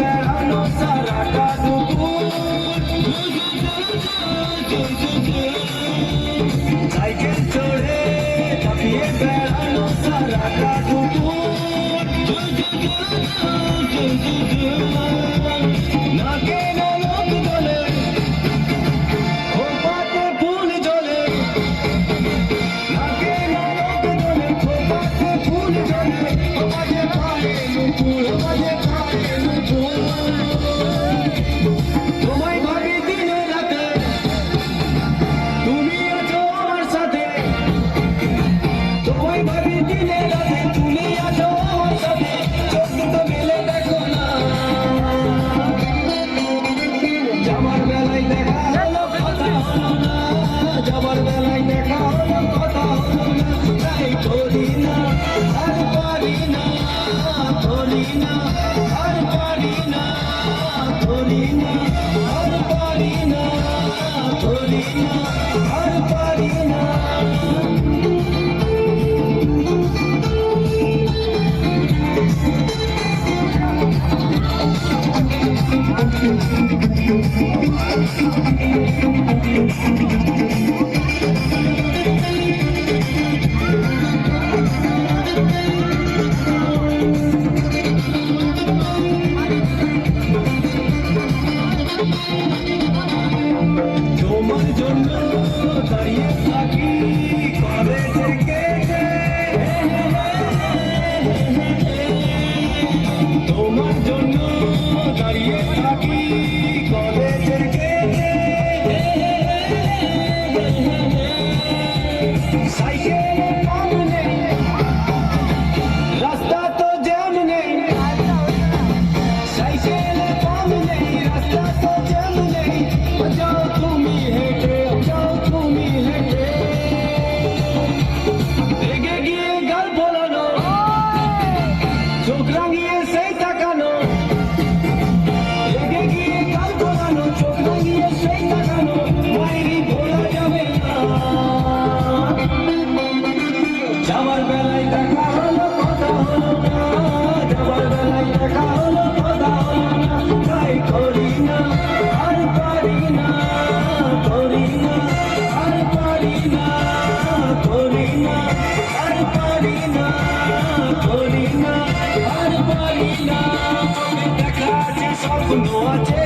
বেড়ানো সারাটা দুপুর, সাইকেল চড়ে চাপিয়ে বেড়ানো সারাটা দুপুর, নাকে নলক জলে খোপাতে ফুল জলে, নাকে নলক জলে খোপাতে ফুল জলে, বাজে পায়ে নুপুর, বাজে পায়ে নুপুর। তোমায় ভাবি দিনে রাতে, তুমি আছো আমার সাথে, তোমায় ভাবি দিনে রাতে, তুমি আছো আমার সাথে, চোখ দুটো মেলে দেখো না। যাবার বেলায় দেখা হলো কথা হলো না, যাবার বেলায় দেখা হলো কথা হলো না, তাই ধরি না আর পারি না, ধরি না আর পারি না, ধরি না আর পারি না, ধরি না আর পারি না। তোমার জন্য দাঁড়িয়ে থাকি কলেজের গেটে, তোমার জন্য দাঁড়িয়ে থাকি কলেজের গেটে, সাইকেলে পাম নেই, রাস্তা তো জ্যাম নেই, সাইকেলে পাম নেই, রাস্তা তো জ্যাম নেই, যাও তুমি হেঁটে, যাও তুমি হেঁটে, রেগে গিয়ে গাল ফোলানো, চোখ রাঙিয়ে সেই তাকানো, রেগে গিয়ে গাল ফোলানো, চোখ রাঙিয়ে সেই তাকানো, মাইরি ভোলা যাবে না। যাবার বেলায় দেখা হলো কথা হলো না, যাবার বেলায় দেখা হলো কথা হলো না, তাই করি না আর পারি না, করি না আর পারি না, করি না আর পারি না, করি না আর পারি না। দেখা আছে স্বপ্ন আছে,